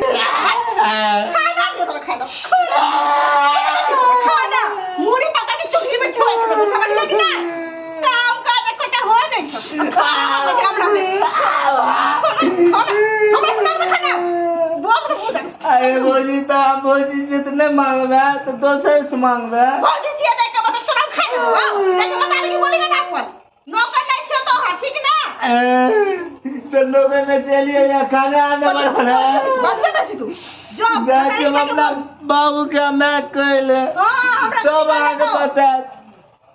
खाना दियो तो खा लो खाना मुड़ी पकड़ के चुगली में छोड़ दे समझ ले कि ना काम काज कोटा हो नहीं छ खाना तो हमरा से हमरा से खाना बोल रे बुदा अरे बोजी जितने मांगबे तो दोसर से मांगबे बोजी छिए देख के मतलब तोरा खा ले देख बता के बोलेगा ना पर नौकर नहीं छ तो हां ठीक ना तो लोगों ने चलिए या खाना आने वाला है बजबे बसी तू जो जाके अपना बाबू के मैं कहले हां हमरा सब आगे बता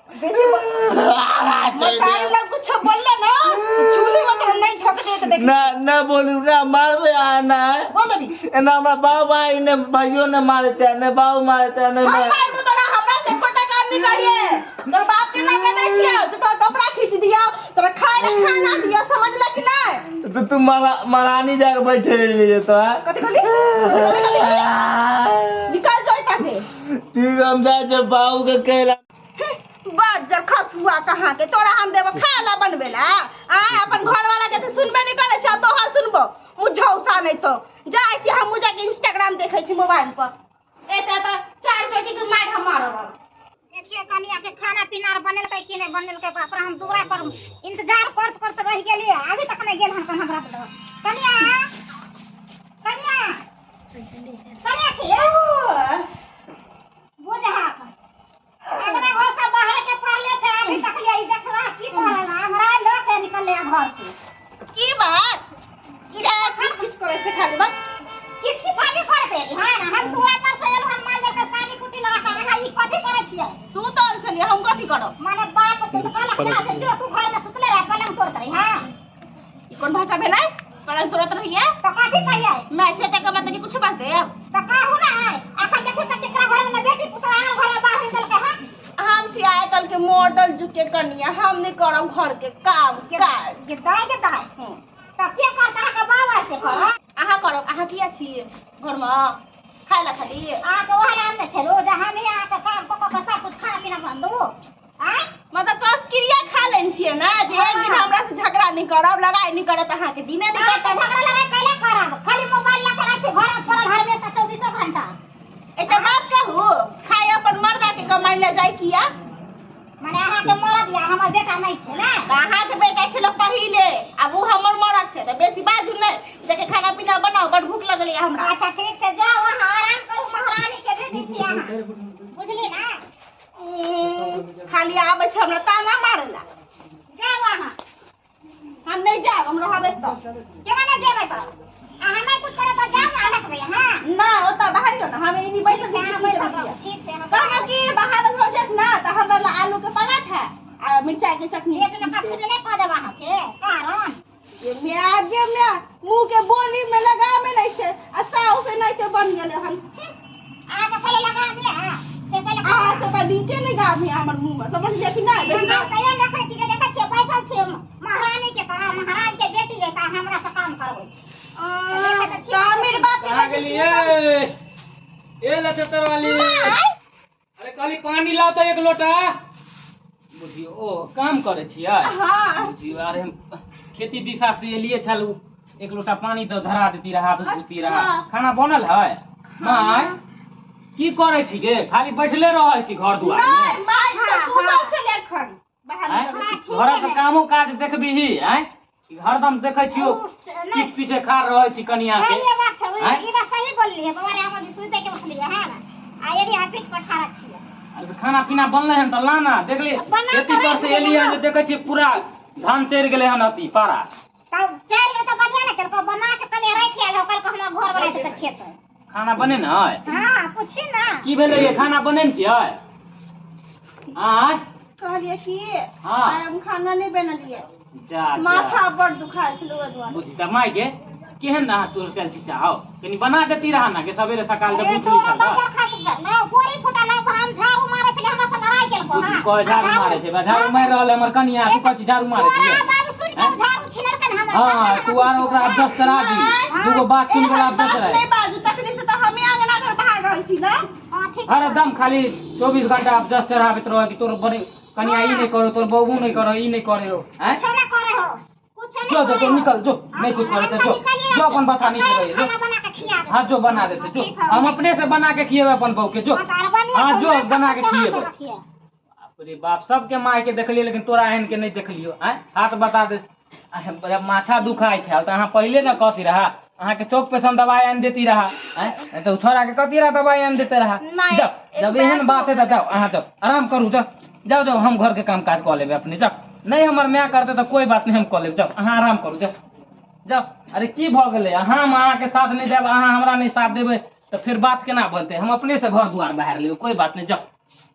बेसी मचाई लग कुछ बोलले ना चूल्हे में तो नहीं झक दे तो देख ना बोलू ना मारबे आना है बोल दबी ना हमरा बाबू भाई ने भाइयों ने मारते ने बाबू मारते ने हम मार दो तोरा हमरा से कोटा काम नहीं करिए तोर बाप के नाम नहीं छियो तो कपड़ा खींच दिया तोरा खाए ला खाना दिया समझ ल कि नहीं तो तुम महारानी जाके बैठे रहिए तो कथि कहली निकल जाई तासे ठीक हम जाए जब बाबू के कहला बाजर खसुआ कहां के तोरा हम देबो खाला बनबेला आ अपन घर वाला के तो सुनबे नहीं करे छ तो हर सुनबो मुझौसा नहीं तो जाय छी हम मुझे के इंस्टाग्राम देखै छी मोबाइल पर एता त चार बेटी के मार हम मारब देखिए कनिया के खाना पीना बनल के कि नहीं बनल के बाप रे हम दूरा पर इंतजार करत रह गेलिए अभी तक नहीं गेल हम हमरा कनिया कनिया कनिया छिए बुझा अगला घर से बाहर के पड़ले छै अभी तक ले देख रहा की करला हमरा लोग के निकलले घर से की बात क्या किछ करे छै खाली बात किछ खाली करते हां ना हम दूरा पर से एलो हम मान के सानी कुटी लगा के रहा ई कथि करे छियै सुतल छलिए हम कथि करब माने बाप तू कहला क्या जे जो तू घर में सुतले रह पलंग तोड़ करे हां ई कोन भाषा भेलै पलंग तोड़त रहिए तो कथि कहिए मैं से टका मत कि कुछ बात दे तो कहू ना अखन देखे त केकरा घर में बेटी पुतरा घर में बाहर निकल के हां हम छी आय कल के मॉडल जुग के कन्या हम नहीं करब घर के काम काज जे दाय के दाय त के करता के बाबा से कर आहा करब आहा किया छी घर में खाय ला खाली आ तो वहां हम न छलो जे हम ही आके काम क के सब कुछ खाना पीना बन दो आ मतलब कस क्रिया खा लेन छिए ना जे एक दिन हमरा से झगड़ा नहीं करब लड़ाई नहीं करत अहा के दिने नहीं करत झगड़ा लड़ाई कैला करब खाली मोबाइल ला करा छी घर पर घर में 24 घंटा एटा बात कहू खाय अपन मर्दा के कमाई ले जाय किया माने अहा के मरद या हमर बेटा नहीं छै ना अहा के बेटा छलो पहिले अब वो हमर मरद छै त बेसी बाजू नहीं जाके खाना पीना बनाओ बड़ भूख लगल है हमरा अच्छा ठीक से जाओ वहां आराम करू महारानी के बेटी छी अहा बुझली ना खाली आबै छै हमरा ताना मारेला जाओ वहां हम नहीं जाब हम रहबे त केना ना जेबै त अहा नहीं कुछ करे त जाओ ना हटबै हां ना ओता बाहर हो ना हम इनी बैसल छी ठीक से कहना कि बाहर हो जात ना त हमरा ला आलू के पराठा आ मिर्चाई के चटनी पेट में कछ नहीं क देबा अहा के कारण ये मैं मुंह के बोली में लगा में नहीं छे आ साउ से नहीं के बन गेले हन आ के पहले लगा दिया से पहले आ से त नीके लगा में हमर मुंह में समझ ले कि ना बेटा कहिया रखै छी के देखै छी पैसा छै महारानी के तरह महाराज के बेटी जैसा हमरा से काम करबै छी तामिर बाप के आ गेलिए ए लचतर वाली अरे खाली पानी लाओ तो एक लोटा बुझियो ओ काम करे छियै हां बुझियो अरे हम खेती दिशा से एलिए छल एक लोटा पानी तो धरा देती रहा तो दूती रहा खाना बनल है माय की करे छी गे खाली बैठले रहै छी घर दुआर में नहीं माय त सुतल छले एखन बाहर घर के कामो काज देखबिही हैं हरदम देखै छियो किस पीछे खार रहै छी कनिया के ये बात छै ई बात सही बोललिए बाबा हम भी सुनते के उठलिए है ना आ यदि हम पीठ पर ठाड़ा छियै अरे खाना पीना बनले हन त लाना देखली खेती पर से एलिए जे देखै छी पूरा धान चढ़ गेले हन अति पारा तब चल ले त बढ़िया ना केलको बना के कने राख आलो कल को हमरा घर बना के खेत खाना बने न है हां पूछी ना की भेले ये खाना बने न छियै हां कहलिए कि हां हम खाना नहीं बनलिए जा माथा बड़ दुखाय छलो दुआ बुझी त माय के केहन ना तोर चल छी चाहो कनी बना देती रहा ना के सवेरे सकाल के बुझली छ बाजार खास ना गोरी फुटाला हम झाड़ू मारे छले हमरा से लड़ाई केलको कुछ कह झाड़ू मारे छै झाड़ू मार रहल हमर कनिया तू कह झाड़ू मारे छै बाबू सुन के झाड़ू छिनल कन हमरा हां तू आर ओकरा अड्जस्ट करा दी दूगो बात सुन के अड्जस्ट रह नहीं बाजू तकनी से त हमें अंगना घर बाहर रहल छी ना हां ठीक हर दम खाली 24 घंटा अड्जस्ट रहबत रह कि तोर बड़े कनिया ई नहीं करो तोर बहू नहीं करो ई नहीं करे हो हैं छोना करे हो कुछ नहीं जो जो निकल जो नहीं कुछ करे तो जो अपन बता नहीं रहे खाना बना के खिया दे। हाँ जो बना देते जो, ठीक है। हम अपने से बना के खिएबे अपन बहू के जो। हाँ जो बना के खिएबे। अरे बाप सबके माय के देखलिए लेकिन तोरा एहन के नहीं देखलियो। आय हाथ बता दे, जब माथा दुखाई था तो अहाँ पहले न कहती रहा, अहाँ के चौक पे से हम दवाई आन देती रहा। आय तो छोरा के कहती रहा दवाई आन देते रहा। नहीं, जब जब एहन बात है तो जाओ अहाँ जाओ आराम करू, जाओ जाओ जाओ हम घर के काम काज कऽ लेबे अपने। जाओ नहीं हमर माय करते तो कोई बात नहीं, हम कऽ लेब। जाओ अहाँ आराम करू, जाओ जाओ। अरे की भऽ गेलै, हम अहाँ के साथ नहीं देब, अहाँ हमरा नहीं साथ देबै तो फिर बात केना बनते। हम अपने से घर दुआर बाहर लेबै, कोई बात नहीं। जाओ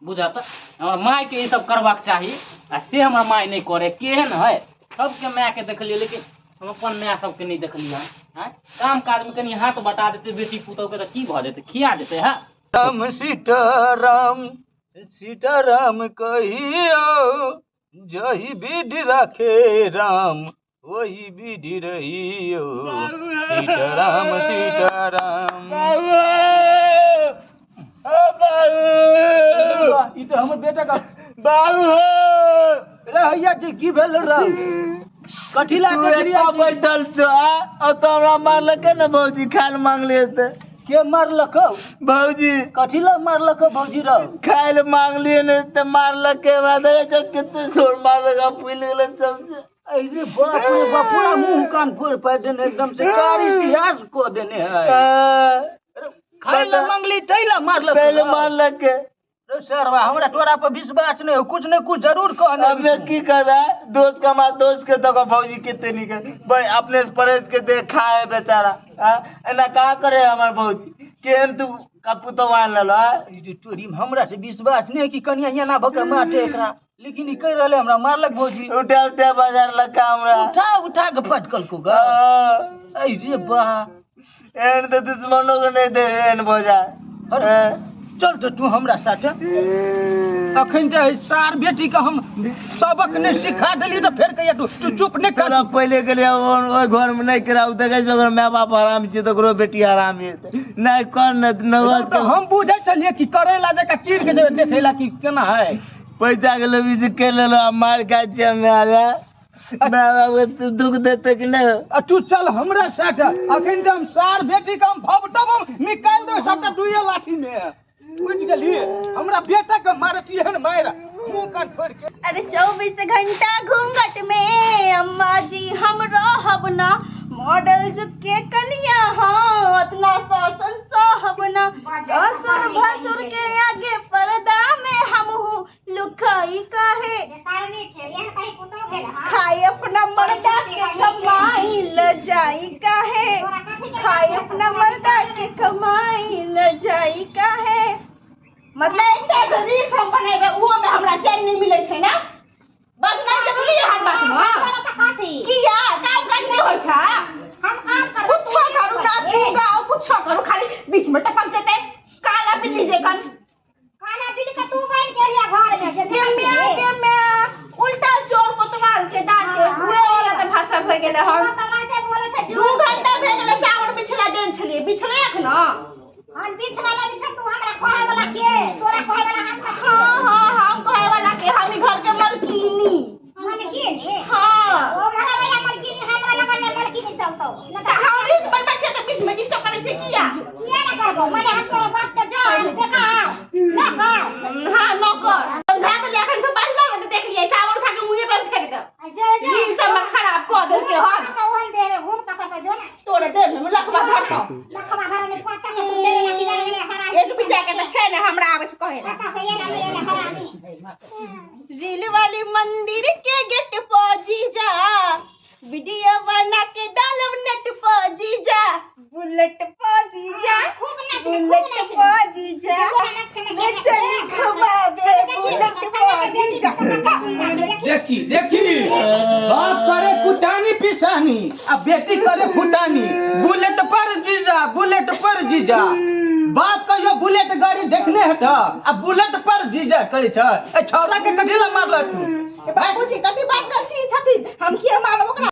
बुझा तो हमर माय के ये सब करबाक चाही, आ से हमर माय नहीं करे। केहन है सबके माय के देखलिए लेकिन हम अपन माय सबके नहीं देखलिए। हैं काम काज में कनी हाथ बटा देते बेटी पुतहु के तो की भऽ जेतै, खिया देतै। है राम सीताराम सीताराम कहियो, जही विधि राखे राम वही विधि रहियो। सीताराम सीताराम। ई तो हमर बेटा का बाबू रे हैया जी की भेल रे? कथी ला के एता बैठल छ और तो हमरा मारलके न भौजी, खाइल मांगले त के मारलक? भौजी कथी ला मारलक भौजी रे? खाइल मांगलिए न त मारलके। हमरा देखे छ कितने जोर मारलक, फूल गेल सबसे। अरे बाप रे बाप, पूरा मुंह कान फोड़ पाड़ देने, एकदम से कारी सियास को देने है। खाई ला मांगली तैला मारलक? पहले मारलके। रे सरवा हमरा तोरा पर विश्वास नहीं हो, कुछ न कुछ जरूर कहने। अब मैं की करबे, दोस्त का मार दोस्त के तो भौजी कितने निकल बड़े अपने से परेश के दे खाए बेचारा। एना का करे हमर भौजी, केहन तू कपुतो मान ललो। ई तोरी हमरा से विश्वास नहीं कि कनिया एना भके मारते एकरा, लेकिन ई कह रहले हमरा मारलक भौजी। उठा उठा बाजार लगा हमरा, उठा उठा के फटकल को गा। अरे बा एन तो दुश्मनों को नहीं दे एन भौजा। चल तो तू हमरा साथे। अखन जे सार बेटी के हम सबक ने सिखा देली तो फिर कहिया तू चुप नहीं कर। तोरा पहले के लिए ओइ घर में नहीं कराउ, देखे छ अगर माय बाप आराम छै तो ओकरो बेटी आराम है। नहीं कर न नगद तो हम बुझे चलिए कि करेला जका चीर के देबे देखेला कि केना है। पैसा के लोभी से के लेलो, मार खाइ छै मारे। माय बाप के तू दुख देते कि नहीं? आ तू चल हमरा साथे। अखन जे हम सार बेटी के हम भबटम निकाल दे सबटा दुइये लाठी में। बुझ गेली हमरा बेटा के मारती है मार मुंह कान फोड़ के। अरे 24 घंटा घूंघट में अम्मा जी हम रहब ना, मॉडल जुग के कनिया हाँ अतना शासन सहब ना। ससुर भसुर के आगे पर्दा में हम हूँ लुकाई काहे, सारनी छे एहन कहीं पुतो भेल हां। खाए अपना मर्दा के कमाई ल जाई काहे, खाए अपना मर्दा के कमाई ल जाई काहे। मतलब एते रील्स हम बनेबे उहो में हमरा चैन नहीं मिले छै ना। बजना जरूरी है हर बात में। किया काम काज नहीं होय छा? हम काम कर कुछ करू ना छूगा कुछ करू, खाली बीच में टपक जेते काला बिल्ली जेकन। काला बिल के तू बन के लिया घर में जे के मैं उल्टा चोर कोतवाल के डांटे हुए औरत भाषा भए गेले हम। तमाते बोले छै 2 घंटा भए गेले चावल बिछला देन छलिए, बिछले अखन हम बीच वाला बीच तू हमरा कहे वाला के तोरा कहे वाला हम हम कहे वाला के हम घर के मलकिनी। मन की ने हां ओ हमरा वाला मलकी हमरा लगन में मलकी नहीं चलतो न त हम रिस बनबे छै त बीच में डिस्टर्ब करे छै किया न करबो। मैंने हाथ को बात के जा देखा न कर। हां न कर समझा तो अखन से बाजला में देख लिए चावल उठा के मुंह पे फेंक दे। रील सब में खराब क दे के हम तो ओहन दे घूम पकड़ के जो ना तोरे देर में लखवा धर को लखवा घर में पता के तू चले ना किधर गेले हरा एक बिटा के त छै ने हमरा आवे छै कहे ना। पता से ये ना हरामी रील वाली मंदिर के गेट पर जीजा, वीडियो बना के डालब नेट पर जीजा, बुलेट पर जीजा, बुलेट पर जीजा, मैं चली घुमावे बुलेट पर जीजा। देखी देखी बाप करे कुटानी पिसानी आ बेटी करे फुटानी। बुलेट पर जीजा बुलेट पर जीजा, बाप कहियो बुलेट गाड़ी देखने हट आ बुलेट पर जीजा करे छ। ए छौरा के कथी ला मारलक तू? बाबूजी कथी बात रखी छथिन, हम किया मारब ओकरा?